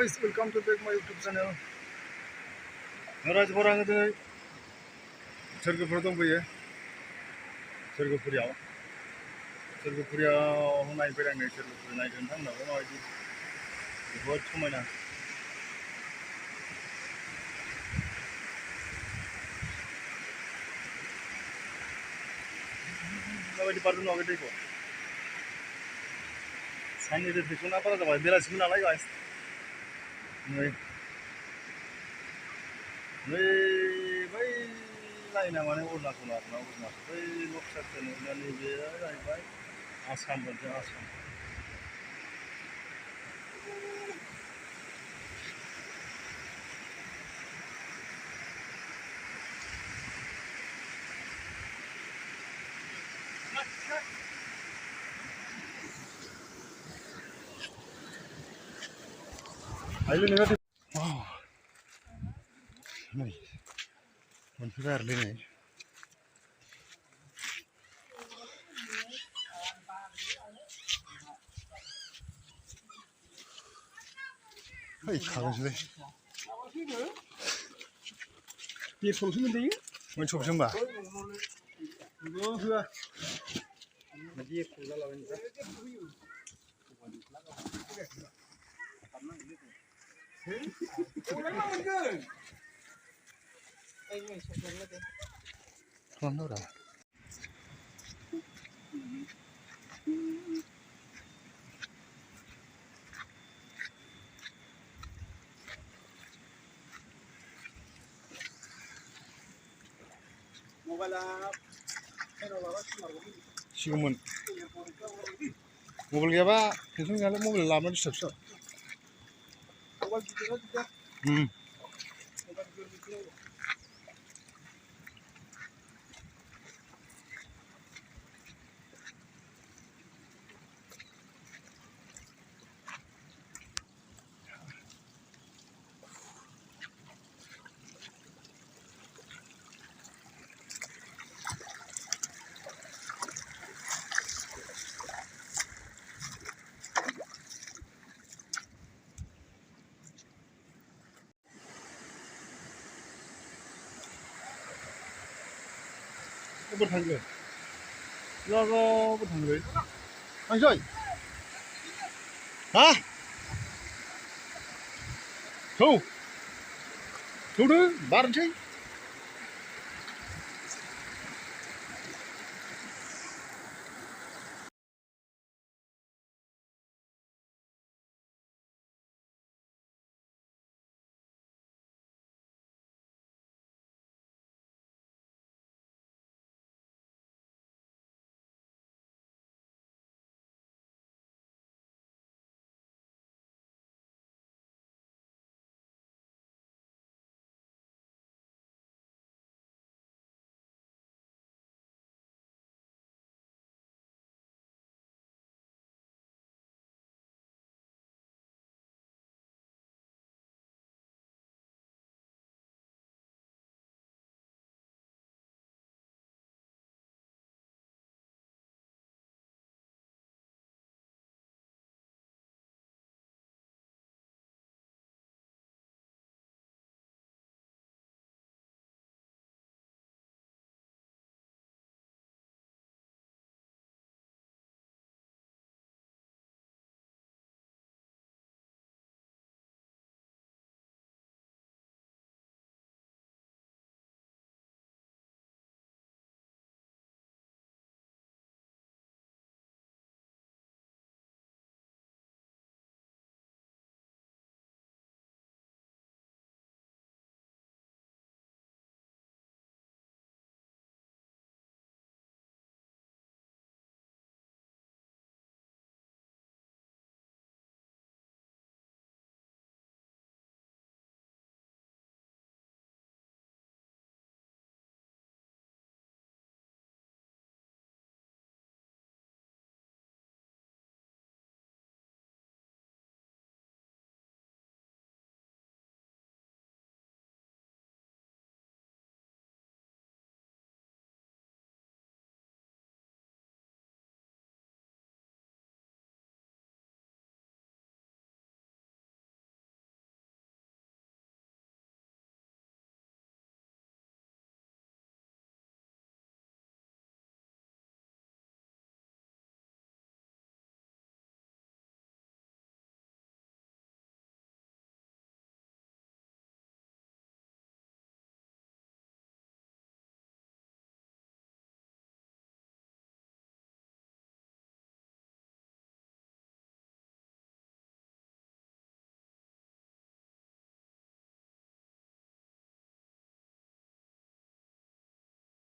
guys, welcome to back my YouTube channel. Naraj borang itu Sergapur dongboyo. Sergapuriyaw naयफैदों नै Sergapur नायनो थांनांगौ माबायदि जोबोद समायना माबायदि बारदों नुवाखै दैखौ साननि रोटेसना बारा जाबाय बेलासिमोन नालाय गाइस नै बै लाइना माने अरुणाचल आरोना अरुणाचल बै लक्ष्य नैबे जाहैबाय आसाम मोनसे आसाम आइले नोङो नै मोनफैबाय आरोलै नै ओइ खागोनसैलै बेसलसो मोनजायो मोनसबसो होमबा होआ बिदि एख' जालाबायनोब्रा खालामदोंब्रा सिगौमोन मबाइल गैयाबा टेनसन गैयालै मबाइल लाबोना डिस्टार्बसो बोरै थांगोन बोरै थांगोन थांसै हा थौ थौदो बारनोसै